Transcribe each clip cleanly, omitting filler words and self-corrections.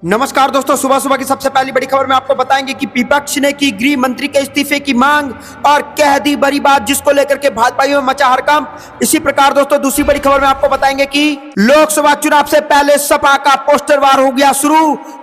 नमस्कार दोस्तों, सुबह सुबह की सबसे पहली बड़ी खबर में आपको बताएंगे कि विपक्ष ने की गृह मंत्री के इस्तीफे की मांग और कह दी बड़ी बात, जिसको लेकर के भाजपाइयों में मचा हड़कंप। इसी प्रकार दोस्तों दूसरी बड़ी खबर में आपको बताएंगे कि लोकसभा चुनाव से पहले सपा का पोस्टर वार हो गया शुरू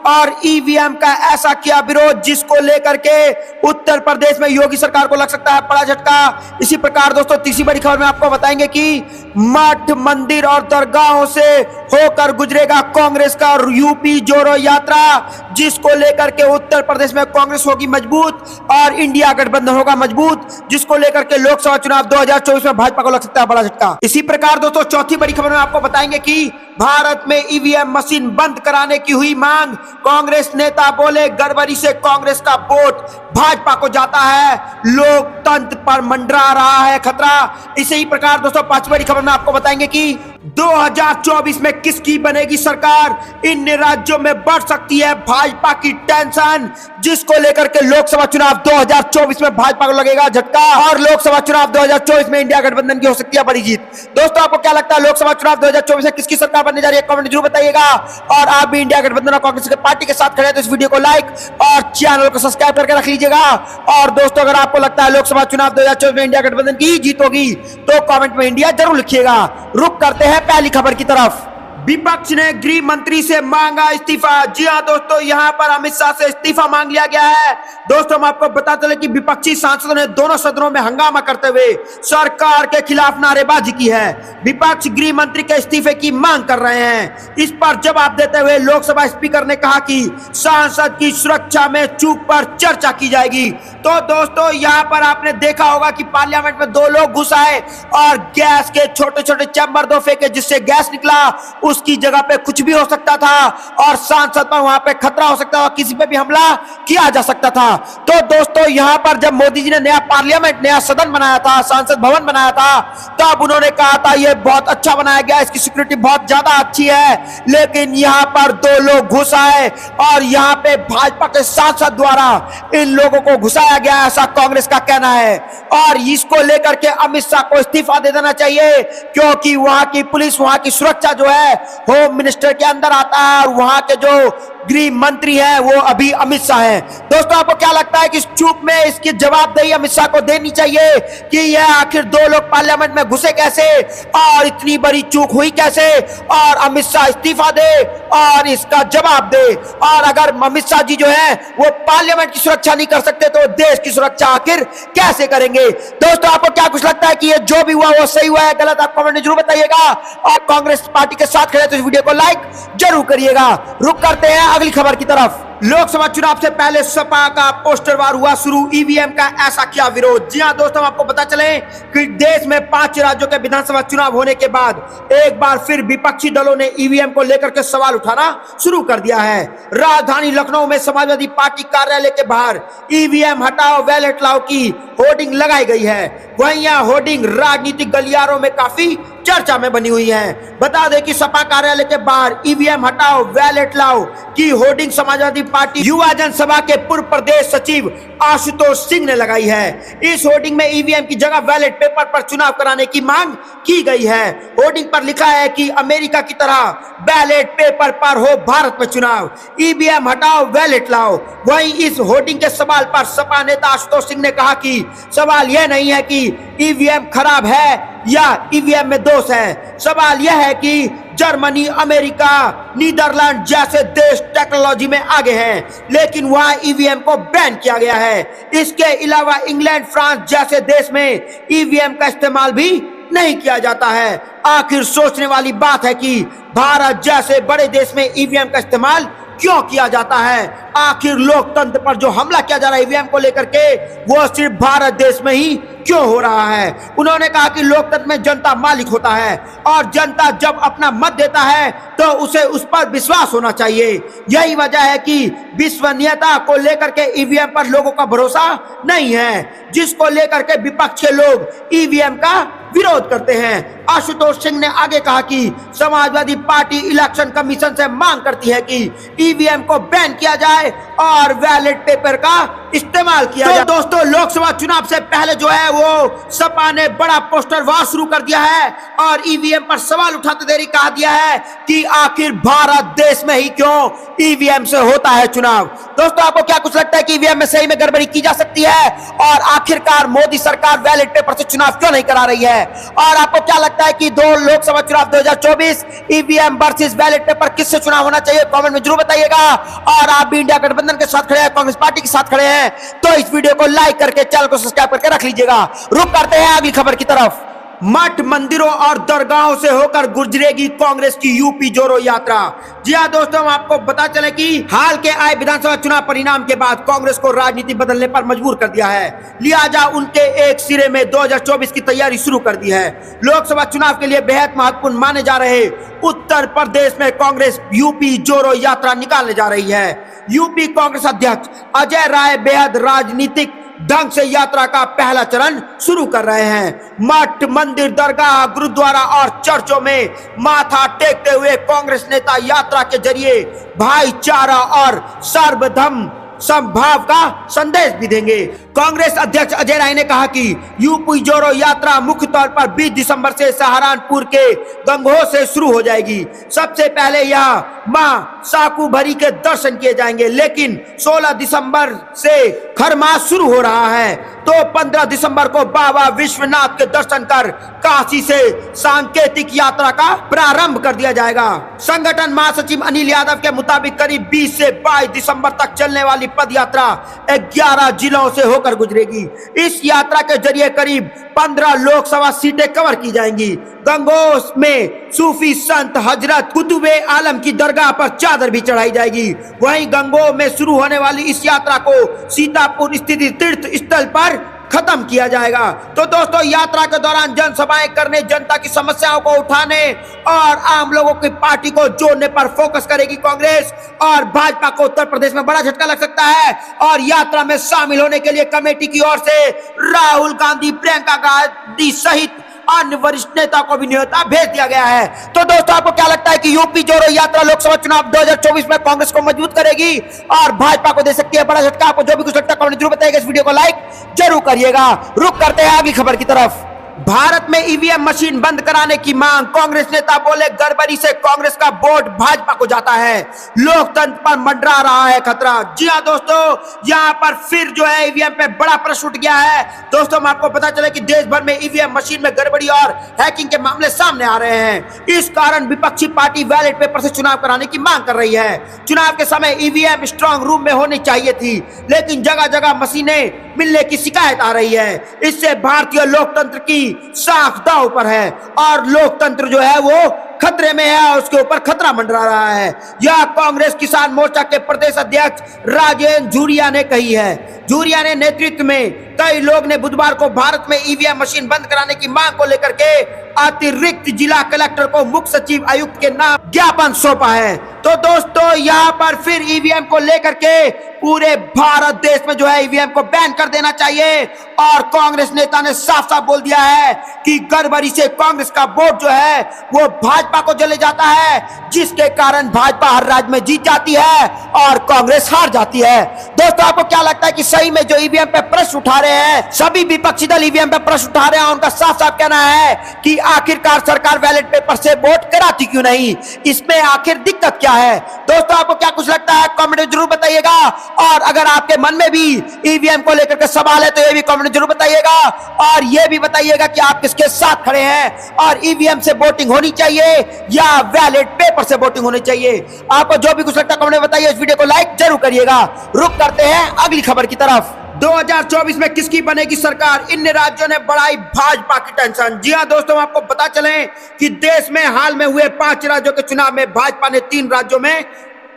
और ईवीएम का ऐसा किया विरोध, जिसको लेकर के उत्तर प्रदेश में योगी सरकार को लग सकता है बड़ा झटका। इसी प्रकार दोस्तों तीसरी बड़ी खबर में आपको बताएंगे कि मठ, मंदिर और दरगाहों से होकर गुजरेगा कांग्रेस का यूपी जोड़ो यात्रा, जिसको लेकर के उत्तर प्रदेश में कांग्रेस होगी मजबूत और इंडिया गठबंधन होगा मजबूत, जिसको लेकर के लोकसभा चुनाव 2024 में भाजपा को लग सकता है बड़ा झटका। इसी प्रकार दोस्तों चौथी बड़ी खबर में आपको बताएंगे कि भारत में ईवीएम मशीन बंद कराने की हुई मांग। कांग्रेस नेता बोले गड़बड़ी से कांग्रेस का वोट भाजपा को जाता है, लोकतंत्र पर मंडरा रहा है खतरा। इसी प्रकार दोस्तों पांचवी बड़ी खबर में आपको बताएंगे कि 2024 में किसकी बनेगी सरकार, इन राज्यों में बढ़ सकती है भाजपा की टेंशन, जिसको लेकर के लोकसभा चुनाव 2024 में भाजपा को लगेगा झटका और लोकसभा चुनाव 2024 में इंडिया गठबंधन की हो सकती है बड़ी जीत। दोस्तों आपको क्या लगता है लोकसभा चुनाव 2024 में किसकी सरकार बनने जा रही है, कमेंट जरूर बताइएगा। और आप भी इंडिया गठबंधन और कांग्रेस के पार्टी के साथ खड़े हैं तो इस वीडियो को लाइक और चैनल को सब्सक्राइब करके रख लीजिएगा। और दोस्तों अगर आपको लगता है लोकसभा चुनाव 2024 में इंडिया गठबंधन की जीत होगी तो कमेंट में इंडिया जरूर लिखिएगा। रुक करते हैं पहली खबर की तरफ। विपक्ष ने गृह मंत्री से मांगा इस्तीफा। जी हां दोस्तों, यहां पर अमित शाह से इस्तीफा मांग लिया गया है। दोस्तों हम आपको बता चले कि विपक्षी सांसदों ने दोनों सदनों में हंगामा करते हुए सरकार के खिलाफ नारेबाजी की है। विपक्ष गृह मंत्री के इस्तीफे की मांग कर रहे हैं। इस पर जवाब देते हुए लोकसभा स्पीकर ने कहा कि सांसद की सुरक्षा में चूक पर चर्चा की जाएगी। तो दोस्तों यहां पर आपने देखा होगा कि पार्लियामेंट में दो लोग घुस आए और गैस के छोटे छोटे चैम्बर दो फेंके, जिससे गैस निकला। उसकी जगह पे कुछ भी हो सकता था और सांसद पर वहां पे खतरा हो सकता था, किसी पे भी हमला किया जा सकता था। तो दोस्तों यहां पर जब मोदी जी ने नया पार्लियामेंट, नया सदन बनाया था, संसद भवन बनाया था, तब उन्होंने कहा था यह बहुत अच्छा बनाया गया, इसकी सिक्योरिटी बहुत ज्यादा अच्छी है। लेकिन यहां पर दो लोग घुस आए और यहां पे भाजपा के सांसद द्वारा इन लोगों को घुसाया गया, ऐसा कांग्रेस का कहना है। और इसको लेकर के अमित शाह को इस्तीफा दे देना चाहिए, क्योंकि वहां की पुलिस, वहां की सुरक्षा जो है होम मिनिस्टर के अंदर आता है और वहां के जो गृह मंत्री है वो अभी अमित शाह है। दोस्तों आपको क्या लगता है कि इस चूक में इसकी जवाबदेही अमित शाह को देनी चाहिए कि यह आखिर दो लोग पार्लियामेंट में घुसे कैसे और इतनी बड़ी चूक हुई कैसे, और अमित शाह इस्तीफा दे और इसका जवाब दे। और अगर अमित शाह जी जो है वो पार्लियामेंट की सुरक्षा नहीं कर सकते तो देश की सुरक्षा आखिर कैसे करेंगे। दोस्तों आपको क्या कुछ लगता है कि ये जो भी हुआ वो सही हुआ है गलत, आप कमेंट में जरूर बताइएगा। और कांग्रेस पार्टी के साथ खड़े तो इस वीडियो को लाइक जरूर करिएगा। रुक करते हैं अगली खबर की तरफ। लोकसभा चुनाव से पहले सपा का पोस्टर वार हुआ शुरू, ईवीएम का ऐसा किया विरोध। जी हां दोस्तों आपको पता चले कि देश में 5 राज्यों के विधानसभा चुनाव होने के बाद एक बार फिर विपक्षी दलों ने ईवीएम को लेकर के सवाल उठाना शुरू कर दिया है। राजधानी लखनऊ में समाजवादी पार्टी कार्यालय के बाहर ईवीएम हटाओ वैलेट लाओ की होर्डिंग लगाई गई है। वहीं यह होर्डिंग राजनीतिक गलियारों में काफी चर्चा में बनी हुई है। बता दें कि सपा कार्यालय के बाहर ईवीएम हटाओ वैलेट लाओ की होर्डिंग समाजवादी पार्टी युवा जनसभा के पूर्व प्रदेश सचिव आशुतोष सिंह ने लगाई है। इस होर्डिंग में ईवीएम की जगह बैलेट पेपर पर चुनाव कराने की मांग की गई है। होर्डिंग पर लिखा है कि अमेरिका की तरह बैलेट पेपर पर हो भारत में चुनाव, ईवीएम हटाओ वैलेट लाओ। वहीं इस होर्डिंग के सवाल पर सपा नेता आशुतोष सिंह ने कहा कि सवाल यह नहीं है कि ईवीएम खराब है या ईवीएम में दोष है, सवाल यह है कि जर्मनी, अमेरिका, नीदरलैंड जैसे देश टेक्नोलॉजी में आगे हैं, लेकिन वहां ईवीएम को बैन किया गया है। इसके अलावा इंग्लैंड, फ्रांस जैसे देश में ईवीएम का इस्तेमाल भी नहीं किया जाता है। आखिर सोचने वाली बात है कि भारत जैसे बड़े देश में ईवीएम का इस्तेमाल क्यों किया जाता है। आखिर लोकतंत्र पर जो हमला किया जा रहा है ईवीएम को लेकर के, वो सिर्फ भारत देश में ही क्यों हो रहा है। उन्होंने कहा कि लोकतंत्र में जनता मालिक होता है और जनता जब अपना मत देता है तो उसे उस पर विश्वास होना चाहिए। यही वजह है कि विश्वसनीयता को लेकर के ईवीएम पर लोगों का भरोसा नहीं है, जिसको लेकर के विपक्ष के लोग ईवीएम का विरोध करते हैं। आशुतोष सिंह ने आगे कहा कि समाजवादी पार्टी इलेक्शन कमीशन से मांग करती है कि ईवीएम को बैन किया जाए और बैलेट पेपर का इस्तेमाल किया जाए। दोस्तों लोकसभा चुनाव से पहले जो है वो सपा ने बड़ा पोस्टर वार शुरू कर दिया है और ईवीएम पर सवाल उठाते देरी कहा दिया है कि आखिर भारत देश में ही क्यों ईवीएम से होता है चुनाव। दोस्तों आपको क्या कुछ लगता है कि ईवीएम में सही में गड़बड़ी की जा सकती है और आखिरकार मोदी सरकार बैलेट पेपर से चुनाव क्यों नहीं करा रही है? और आपको क्या लगता है कि दो लोकसभा चुनाव 2024 ईवीएम वर्सेस बैलेट पेपर किससे चुनाव होना चाहिए? कमेंट में जरूर बताइएगा। और आप भी इंडिया गठबंधन के साथ खड़े हैं, कांग्रेस पार्टी के साथ खड़े हैं, तो इस वीडियो को लाइक करके चैनल को सब्सक्राइब करके रख लीजिएगा। रुक करते हैं अगली खबर की तरफ। मठ मंदिरों और दरगाहों से होकर गुजरेगी कांग्रेस की यूपी जोड़ो यात्रा। जी हां दोस्तों, हम आपको बता चले कि हाल के आए विधानसभा चुनाव परिणाम के बाद कांग्रेस को राजनीति बदलने पर मजबूर कर दिया है, लिहाजा उनके एक सिरे में 2024 की तैयारी शुरू कर दी है। लोकसभा चुनाव के लिए बेहद महत्वपूर्ण माने जा रहे उत्तर प्रदेश में कांग्रेस यूपी जोड़ो यात्रा निकालने जा रही है। यूपी कांग्रेस अध्यक्ष अजय राय बेहद राजनीतिक ढंग से यात्रा का पहला चरण शुरू कर रहे हैं। मठ मंदिर दरगाह गुरुद्वारा और चर्चों में माथा टेकते हुए कांग्रेस नेता यात्रा के जरिए भाईचारा और सर्वधर्म समभाव का संदेश भी देंगे। कांग्रेस अध्यक्ष अजय राय ने कहा कि यूपी जोड़ो यात्रा मुख्य तौर पर 20 दिसंबर से सहारनपुर के गंगोह से शुरू हो जाएगी। सबसे पहले यह मां साकू भरी के दर्शन किए जाएंगे, लेकिन 16 दिसंबर से खरमास शुरू हो रहा है, तो 15 दिसंबर को बाबा विश्वनाथ के दर्शन कर काशी से सांकेतिक यात्रा का प्रारंभ कर दिया जाएगा। संगठन महासचिव अनिल यादव के मुताबिक करीब 20 से 22 दिसंबर तक चलने वाली पद यात्रा 11 जिलों से होकर गुजरेगी। इस यात्रा के जरिए करीब 15 लोकसभा सीटें कवर की जाएंगी। गंगोह में सूफी संत हजरत कुतुबे आलम की दरगाह पर चादर भी चढ़ाई जाएगी। वहीं गंगोह में शुरू होने वाली इस यात्रा को सीतापुर स्थित तीर्थ स्थल पर खत्म किया जाएगा। तो दोस्तों यात्रा के दौरान जनसभाएं करने, जनता की समस्याओं को उठाने और आम लोगों की पार्टी को जोड़ने पर फोकस करेगी कांग्रेस। और भाजपा को उत्तर प्रदेश में बड़ा झटका लग सकता है और यात्रा में शामिल होने के लिए कमेटी की ओर से राहुल गांधी, प्रियंका गांधी सहित अन्य वरिष्ठ नेता को भी न्योता भेज दिया गया है। तो दोस्तों आपको क्या लगता है कि यूपी जोड़ो यात्रा लोकसभा चुनाव 2024 में कांग्रेस को मजबूत करेगी और भाजपा को दे सकती है बड़ा झटका? आपको जो भी कुछ लगता है कमेंट जरूर बताइएगा। इस वीडियो को लाइक जरूर करिएगा। रुक करते हैं अगली खबर की तरफ। भारत में ईवीएम मशीन बंद कराने की मांग, कांग्रेस नेता बोले गड़बड़ी से कांग्रेस का वोट भाजपा को जाता है, लोकतंत्र पर मंडरा रहा है खतरा। जी हां दोस्तों, यहां पर फिर जो है ईवीएम पे बड़ा प्रश्न उठ गया है। दोस्तों हम आपको पता चले कि देश भर में ईवीएम मशीन में गड़बड़ी और हैकिंग के मामले सामने आ रहे हैं। इस कारण विपक्षी पार्टी बैलेट पेपर से चुनाव कराने की मांग कर रही है। चुनाव के समय ईवीएम स्ट्रांग रूम में होनी चाहिए थी, लेकिन जगह जगह मशीनें मिलने की शिकायत आ रही है। इससे भारतीय लोकतंत्र की साख दांव पर है और लोकतंत्र जो है वो खतरे में है और उसके ऊपर खतरा मंडरा रहा है। यह कांग्रेस किसान मोर्चा के प्रदेश अध्यक्ष राजेंद्र झुरिया ने कही है। झुरिया ने नेतृत्व में कई लोग ने बुधवार को भारत में ईवीएम मशीन बंद कराने की मांग को लेकर के अतिरिक्त जिला कलेक्टर को मुख्य सचिव आयुक्त के नाम ज्ञापन सौंपा है। तो दोस्तों यहाँ पर फिर ईवीएम को लेकर के पूरे भारत देश में जो है ईवीएम को बैन कर देना चाहिए और कांग्रेस नेता ने साफ साफ बोल दिया है कि गड़बड़ी से कांग्रेस का वोट जो है वो भाजपा को चले जाता है, जिसके कारण भाजपा हर राज्य में जीत जाती है और कांग्रेस हार जाती है। दोस्तों आपको क्या लगता है कि सही में जो ईवीएम पे प्रश्न उठा रहे हैं, सभी विपक्षी दल ईवीएम पे प्रश्न उठा रहे हैं, उनका साफ साफ कहना है कि आखिरकार सरकार बैलेट पेपर से वोट कराती क्यों नहीं, इसमें आखिर दिक्कत क्या है? दोस्तों आपको क्या कुछ लगता है कमेंट में जरूर बताइएगा। और अगर आपके मन में भी ईवीएम को लेकर के सवाल है तो ये भी कमेंट में जरूर बताइएगा और ये भी बताइएगा कि आप किसके साथ खड़े हैं और ईवीएम से वोटिंग होनी चाहिए या बैलेट पेपर से वोटिंग होनी चाहिए। आपको जो भी कुछ लगता है कमेंट में बताइए। इस वीडियो को लाइक जरूर करिएगा। रुक करते हैं अगली खबर की तरफ। 2024 में किसकी बनेगी सरकार, इन राज्यों ने बढ़ाई भाजपा की टेंशन। जी हां दोस्तों, आपको पता चले कि देश में हाल में हुए 5 राज्यों के चुनाव में भाजपा ने 3 राज्यों में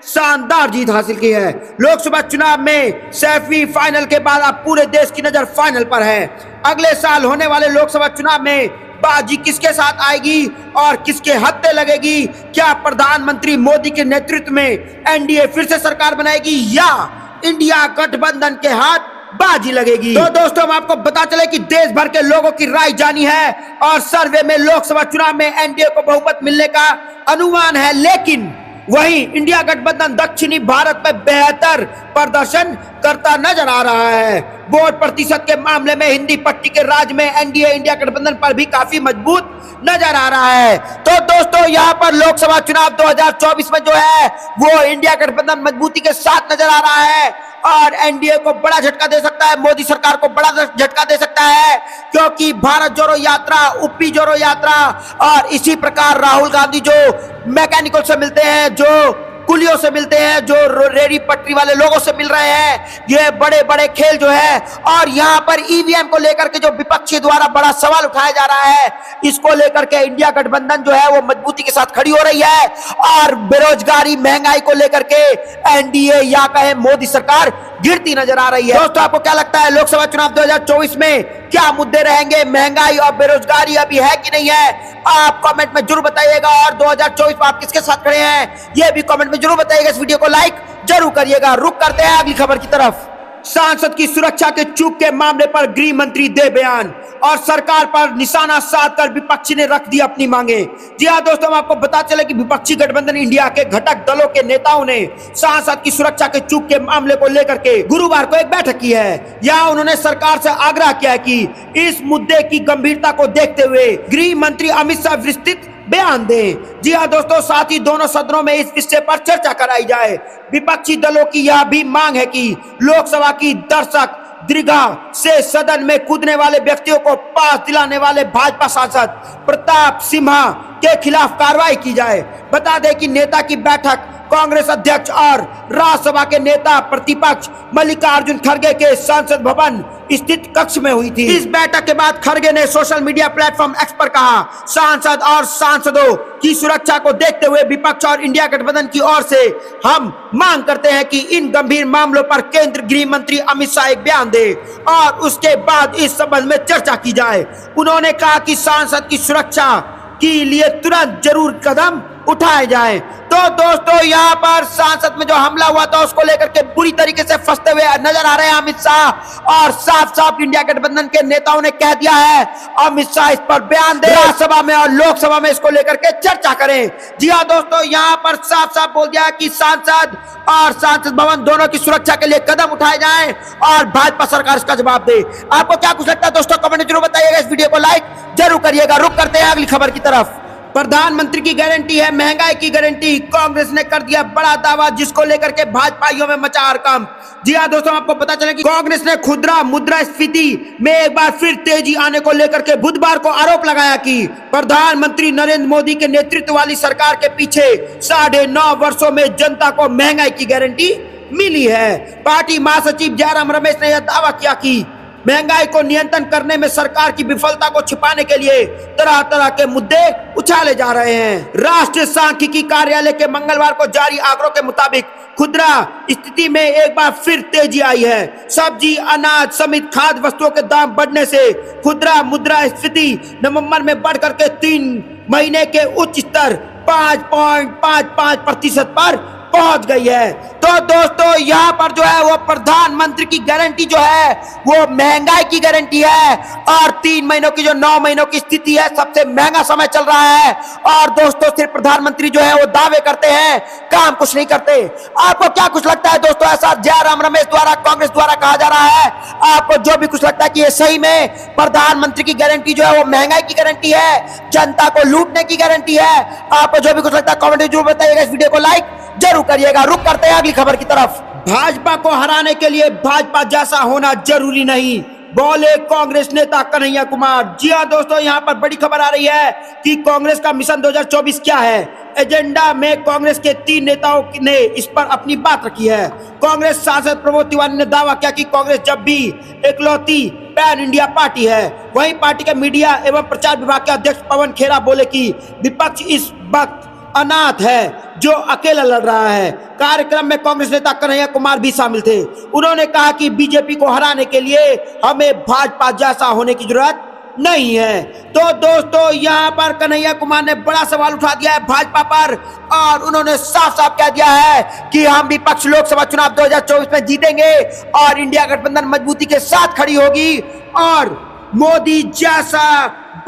शानदार जीत हासिल की है। लोकसभा चुनाव में सेमीफाइनल के बाद अब पूरे देश की नजर फाइनल पर है। अगले साल होने वाले लोकसभा चुनाव में बाजी किसके साथ आएगी और किसके हत्थे लगेगी? क्या प्रधानमंत्री मोदी के नेतृत्व में एनडीए फिर से सरकार बनाएगी या इंडिया गठबंधन के हाथ बाजी लगेगी? तो दोस्तों हम आपको बता चले कि देश भर के लोगों की राय जानी है और सर्वे में लोकसभा चुनाव में एनडीए को बहुमत मिलने का अनुमान है, लेकिन वहीं इंडिया गठबंधन दक्षिणी भारत में बेहतर प्रदर्शन करता नजर आ रहा है। वोट प्रतिशत के मामले में हिंदी पट्टी के राज्य में एनडीए इंडिया गठबंधन पर भी काफी मजबूत नजर आ रहा है। तो दोस्तों यहाँ पर लोकसभा चुनाव 2024 में जो है वो इंडिया गठबंधन मजबूती के साथ नजर आ रहा है और एनडीए को बड़ा झटका दे सकता है, मोदी सरकार को बड़ा झटका दे सकता है, क्योंकि भारत जोड़ो यात्रा, यूपी जोड़ो यात्रा और इसी प्रकार राहुल गांधी जो मैकेनिकल से मिलते हैं, जो कुलियों से मिलते हैं, जो रेडी पटरी वाले लोगों से मिल रहे हैं, ये बड़े बड़े खेल जो है। और यहाँ पर ईवीएम को लेकर के जो विपक्षी द्वारा बड़ा सवाल उठाया जा रहा है, इसको लेकर के इंडिया गठबंधन जो है वो मजबूती के साथ खड़ी हो रही है और बेरोजगारी महंगाई को लेकर के एनडीए या कहे मोदी सरकार गिरती नजर आ रही है। दोस्तों आपको क्या लगता है लोकसभा चुनाव 2024 में क्या मुद्दे रहेंगे? महंगाई और बेरोजगारी अभी है कि नहीं है? आप कमेंट में जरूर बताइएगा और 2024 में आप किसके साथ खड़े हैं ये भी कमेंट में जरूर बताइएगा। इस वीडियो को लाइक जरूर करिएगा। रुक करते हैं अगली खबर की तरफ। सांसद की सुरक्षा के चूक के मामले पर गृह मंत्री दे बयान और सरकार पर निशाना साधकर विपक्षी ने रख दी अपनी मांगे। जी हां दोस्तों, हम आपको बता चले कि विपक्षी गठबंधन इंडिया के घटक दलों के नेताओं ने सांसद की सुरक्षा के चूक के मामले को लेकर के गुरुवार को एक बैठक की है। यहाँ उन्होंने सरकार से आग्रह किया है कि इस मुद्दे की गंभीरता को देखते हुए गृह मंत्री अमित शाह विस्तृत बयान दें। जी हाँ दोस्तों, साथ ही दोनों सदनों में इस विषय पर चर्चा कराई जाए। विपक्षी दलों की यह भी मांग है कि लोकसभा की दर्शक दीर्घा से सदन में कूदने वाले व्यक्तियों को पास दिलाने वाले भाजपा सांसद प्रताप सिम्हा के खिलाफ कार्रवाई की जाए। बता दें कि नेता की बैठक कांग्रेस अध्यक्ष और राज्यसभा के नेता प्रतिपक्ष मल्लिकार्जुन खड़गे के संसद भवन स्थित कक्ष में हुई थी। इस बैठक के बाद खड़गे ने सोशल मीडिया प्लेटफॉर्म एक्स पर कहा, सांसद और सांसदों की सुरक्षा को देखते हुए विपक्ष और इंडिया गठबंधन की ओर से हम मांग करते हैं कि इन गंभीर मामलों पर केंद्रीय गृह मंत्री अमित शाह एक बयान दे और उसके बाद इस संबंध में चर्चा की जाए। उन्होंने कहा कि सांसद की सुरक्षा के लिए तुरंत जरूर कदम उठाए जाए। तो दोस्तों यहाँ पर सांसद में जो हमला हुआ था उसको लेकर के बुरी तरीके से फंसते हुए नजर आ रहे हैं अमित शाह और साफ साफ इंडिया गठबंधन के नेताओं ने कह दिया है अमित शाह इस पर बयान दे, राज्यसभा में और लोकसभा में इसको लेकर के चर्चा करें। जी हाँ दोस्तों, यहाँ पर साफ साफ बोल दिया कि सांसद और संसद भवन दोनों की सुरक्षा के लिए कदम उठाए जाएं और भाजपा सरकार इसका जवाब दे। आपको क्या कुछ लगता है दोस्तों कमेंट में जरूर बताइएगा। इस वीडियो को लाइक जरूर करिएगा। रुक करते हैं अगली खबर की तरफ। प्रधानमंत्री की गारंटी है महंगाई की गारंटी, कांग्रेस ने कर दिया बड़ा दावा जिसको लेकर के भाजपाइयों में मचा हड़कंप। जी हाँ दोस्तों, आपको पता चला कि कांग्रेस ने खुदरा मुद्रास्फीति में एक बार फिर तेजी आने को लेकर के बुधवार को आरोप लगाया कि प्रधानमंत्री नरेंद्र मोदी के नेतृत्व वाली सरकार के पीछे 9.5 वर्षों में जनता को महंगाई की गारंटी मिली है। पार्टी महासचिव जयराम रमेश ने यह दावा किया कि महंगाई को नियंत्रण करने में सरकार की विफलता को छिपाने के लिए तरह तरह के मुद्दे उछाले जा रहे हैं। राष्ट्रीय सांख्यिकी कार्यालय के मंगलवार को जारी आंकड़ों के मुताबिक खुदरा स्थिति में एक बार फिर तेजी आई है। सब्जी, अनाज समेत खाद्य वस्तुओं के दाम बढ़ने से खुदरा मुद्रास्फीति नवंबर में बढ़ करके 3 महीने के उच्च स्तर 5.55% पर पहुंच गई है। तो दोस्तों यहाँ पर जो है वो प्रधानमंत्री की गारंटी जो है वो महंगाई की गारंटी है और 3 महीनों की जो 9 महीनों की स्थिति है, सबसे महंगा समय चल रहा है। और दोस्तों सिर्फ प्रधानमंत्री जो है वो दावे करते हैं, काम कुछ नहीं करते। आपको क्या कुछ लगता है दोस्तों? ऐसा जयराम रमेश द्वारा, कांग्रेस द्वारा कहा जा रहा है। आपको जो भी कुछ लगता है कि ये सही में प्रधानमंत्री की गारंटी जो है वो महंगाई की गारंटी है, जनता को लूटने की गारंटी है? आपको जो भी कुछ लगता है कमेंट में जरूर बताइएगा। इस वीडियो को लाइक जरूर करिएगा। रुक करते हैं अगली खबर की तरफ। भाजपा को हराने के लिए भाजपा जैसा होना जरूरी नहीं, बोले कांग्रेस नेता कन्हैया कुमार। जी हाँ दोस्तों, यहाँ पर बड़ी खबर आ रही है कि कांग्रेस का मिशन 2024 क्या है। एजेंडा में कांग्रेस के 3 नेताओं ने इस पर अपनी बात रखी है। कांग्रेस सांसद प्रमोद तिवारी ने दावा किया कि कांग्रेस जब भी इकलौती पैन इंडिया पार्टी है। वहीं पार्टी के मीडिया एवं प्रचार विभाग के अध्यक्ष पवन खेरा बोले कि विपक्ष इस वक्त अनाथ है जो अकेला लड़ रहा है। कार्यक्रम में कांग्रेस नेता कन्हैया कुमार भी शामिल थे। उन्होंने कहा कि बीजेपी को हराने के लिए हमें भाजपा जैसा होने की जरूरत नहीं है। तो दोस्तों यहाँ पर कन्हैया कुमार ने बड़ा सवाल उठा दिया है भाजपा पर और उन्होंने साफ साफ कह दिया है कि हम विपक्ष लोकसभा चुनाव 2024 में जीतेंगे और इंडिया गठबंधन मजबूती के साथ खड़ी होगी और मोदी जैसा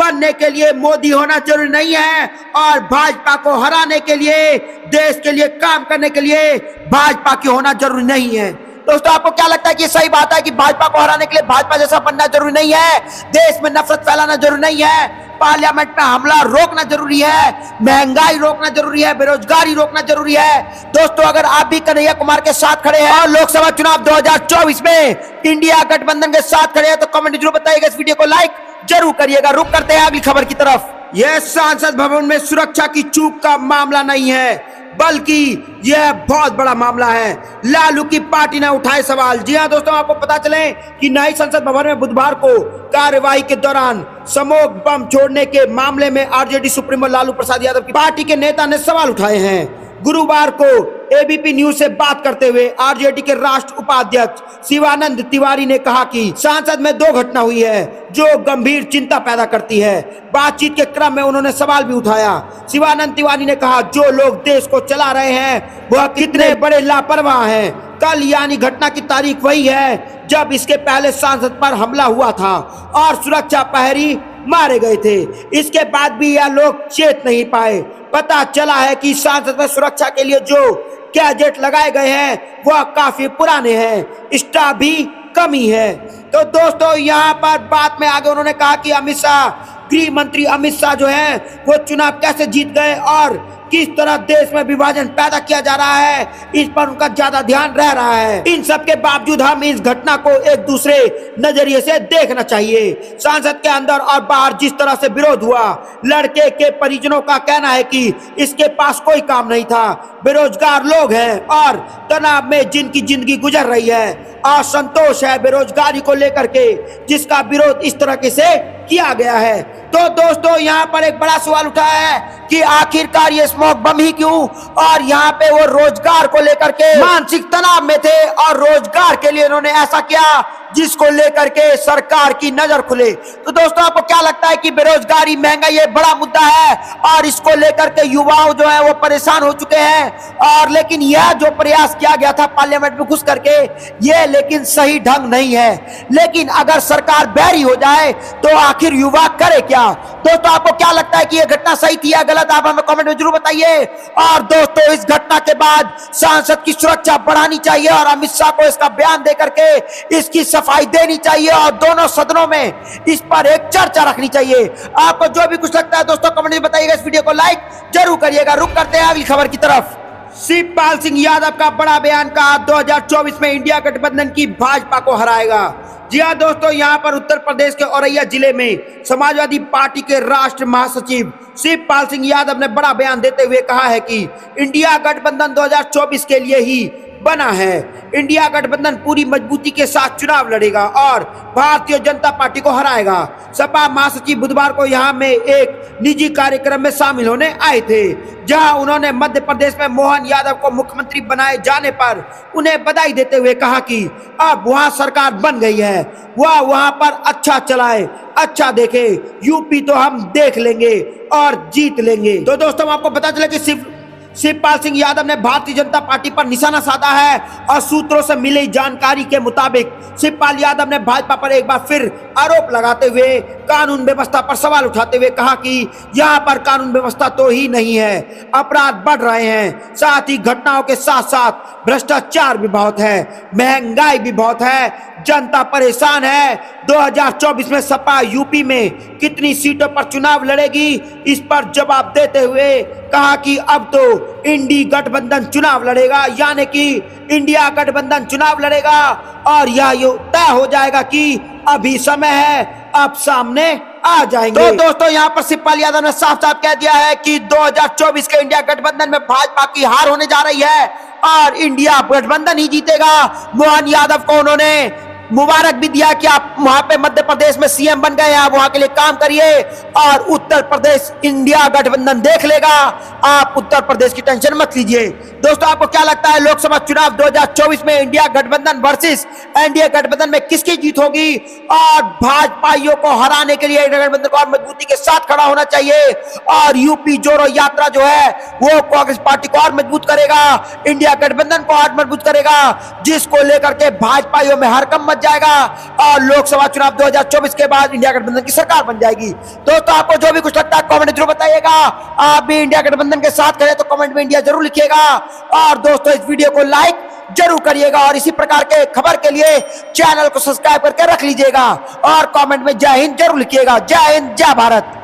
बनने के लिए मोदी होना जरूरी नहीं है और भाजपा को हराने के लिए, देश के लिए काम करने के लिए भाजपा की होना जरूरी नहीं है। दोस्तों, आपको क्या लगता है कि सही बात है कि भाजपा को हराने के लिए भाजपा जैसा बनना जरूरी नहीं है, देश में नफरत फैलाना जरूरी नहीं है, पार्लियामेंट में हमला रोकना जरूरी है, महंगाई रोकना जरूरी है, बेरोजगारी रोकना जरूरी है? दोस्तों, अगर आप भी कन्हैया कुमार के साथ खड़े हैं और लोकसभा चुनाव 2024 में इंडिया गठबंधन के साथ खड़े हैं तो कमेंट जरूर बताइएगा, इस वीडियो को लाइक जरूर करिएगा। रुक करते हैं अगली खबर की तरफ। यह सांसद भवन में सुरक्षा की चूक का मामला नहीं है, बल्कि यह बहुत बड़ा मामला है। लालू की पार्टी ने उठाए सवाल। जी हां दोस्तों, आपको पता चले कि नई संसद भवन में बुधवार को कार्यवाही के दौरान स्मोक बम छोड़ने के मामले में आरजेडी सुप्रीमो लालू प्रसाद यादव की पार्टी के नेता ने सवाल उठाए हैं। गुरुवार को एबीपी न्यूज से बात करते हुए आरजेडी के राष्ट्रीय उपाध्यक्ष शिवानंद तिवारी ने कहा कि संसद में 2 घटना हुई है जो गंभीर चिंता पैदा करती है। बातचीत के क्रम में उन्होंने सवाल भी उठाया। शिवानंद तिवारी ने कहा, जो लोग देश को चला रहे हैं वह कितने बड़े लापरवाह हैं। कल यानी घटना की तारीख वही है जब इसके पहले सांसद पर हमला हुआ था और सुरक्षा प्रहरी मारे गए थे। इसके बाद भी यह लोग चेत नहीं पाए। पता चला है कि सांसद में सुरक्षा के लिए जो गैजेट लगाए गए हैं वह काफी पुराने हैं, स्टाफ भी कमी है। तो दोस्तों, यहाँ पर बात में आगे उन्होंने कहा कि अमित शाह, गृह मंत्री अमित शाह जो है वो चुनाव कैसे जीत गए और किस तरह देश में विभाजन पैदा किया जा रहा है, इस पर उनका ज्यादा ध्यान रह रहा है। इन सब के बावजूद हम इस घटना को एक दूसरे नजरिए से देखना चाहिए। सांसद के अंदर और बाहर जिस तरह से विरोध हुआ, लड़के के परिजनों का कहना है कि इसके पास कोई काम नहीं था, बेरोजगार लोग हैं और तनाव में जिनकी जिंदगी गुजर रही है, असंतोष है बेरोजगारी को लेकर के, जिसका विरोध इस तरह से किया गया है। तो दोस्तों, यहाँ पर एक बड़ा सवाल उठा है कि आखिरकार ये स्मोक बम ही क्यों, और यहाँ पे वो रोजगार को लेकर के मानसिक तनाव में थे और रोजगार के लिए उन्होंने ऐसा किया जिसको लेकर के सरकार की नजर खुले। तो दोस्तों, आपको क्या लगता है कि बेरोजगारी, महंगाई ये बड़ा मुद्दा है और इसको लेकर के युवाओं जो है वो परेशान हो चुके हैं, और लेकिन यह जो प्रयास किया गया था पार्लियामेंट में घुस करके, ये लेकिन सही ढंग नहीं है। लेकिन अगर सरकार बहरी हो जाए तो आखिर युवा करे क्या? दोस्तों, आपको क्या लगता है कि यह घटना सही थी या गलत? आप हमें कमेंट में जरूर बताइए। और दोस्तों, इस घटना के बाद सांसद की सुरक्षा बढ़ानी चाहिए और अमित शाह को इसका बयान देकर के इसकी सफाई देनी चाहिए और दोनों सदनों में इस पर एक चर्चा रखनी चाहिए। आपको जो भी कुछ लगता है दोस्तों कमेंट में बताइएगा, इस वीडियो को लाइक जरूर करिएगा। रुक करते हैं अगली खबर की तरफ। शिवपाल सिंह यादव का बड़ा बयान, कहा 2024 में इंडिया गठबंधन की भाजपा को हराएगा। जी हाँ दोस्तों, यहाँ पर उत्तर प्रदेश के औरैया जिले में समाजवादी पार्टी के राष्ट्रीय महासचिव शिवपाल सिंह यादव ने बड़ा बयान देते हुए कहा है कि इंडिया गठबंधन 2024 के लिए ही बना है। इंडिया गठबंधन पूरी मजबूती के साथ चुनाव लड़ेगा और भारतीय जनता पार्टी को हराएगा। सपा महासचिव बुधवार को यहां में एक निजी कार्यक्रम में शामिल होने आए थे, जहां उन्होंने मध्य प्रदेश में मोहन यादव को मुख्यमंत्री बनाए जाने पर उन्हें बधाई देते हुए कहा कि अब वहां सरकार बन गई है, वह वहां पर अच्छा चलाए, अच्छा देखे, यूपी तो हम देख लेंगे और जीत लेंगे। तो दोस्तों, आपको पता चला कि शिवपाल सिंह यादव ने भारतीय जनता पार्टी पर निशाना साधा है और सूत्रों से मिली जानकारी के मुताबिक शिवपाल यादव ने भाजपा पर एक बार फिर आरोप लगाते हुए कानून व्यवस्था पर सवाल उठाते हुए कहा कि यहाँ पर कानून व्यवस्था तो ही नहीं है, अपराध बढ़ रहे हैं, साथ ही घटनाओं के साथ साथ भ्रष्टाचार भी बहुत है, महंगाई भी बहुत है, जनता परेशान है। 2024 में सपा यूपी में कितनी सीटों पर चुनाव लड़ेगी, इस पर जवाब देते हुए कहा कि अब तो इंडी गठबंधन चुनाव लड़ेगा, यानी कि इंडिया गठबंधन चुनाव लड़ेगा और यह तय हो जाएगा कि अभी समय है, अब सामने आ जाएंगे। तो दोस्तों, यहाँ पर शिवपाल यादव ने साफ साफ कह दिया है कि 2024 के इंडिया गठबंधन में भाजपा की हार होने जा रही है और इंडिया गठबंधन ही जीतेगा। मोहन यादव को उन्होंने मुबारक भी दिया कि आप वहां पे मध्य प्रदेश में सीएम बन गए, आप वहां के लिए काम करिए और उत्तर उत्तर प्रदेश इंडिया गठबंधन देख लेगा। आप उत्तर प्रदेश की टेंशन मत लीजिए। दोस्तों, आपको क्या लगता है लोकसभा चुनाव 2024 में इंडिया गठबंधन वर्सेस एनडीए गठबंधन में किसकी जीत होगी? और भाजपाइयों को हराने के लिए गठबंधन को और मजबूती के साथ खड़ा होना चाहिए और यूपी जोड़ो यात्रा जो है वो कांग्रेस पार्टी को और मजबूत करेगा, इंडिया गठबंधन को और मजबूत करेगा, जिसको लेकर के भाजपाइयों में हरकंप मच जाएगा और लोकसभा चुनाव 2024 के बाद इंडिया गठबंधन की सरकार बन जाएगी। दोस्तों, आपको जो भी कुछ लगता है कमेंट जरूर बताइएगा। आप भी इंडिया गठबंधन के साथ खड़े तो कमेंट में इंडिया जरूर लिखिएगा। और दोस्तों, इस वीडियो को लाइक जरूर करिएगा और इसी प्रकार के खबर के लिए चैनल को सब्सक्राइब करके रख लीजिएगा और कमेंट में जय हिंद जरूर लिखिएगा। जय हिंद, जय भारत।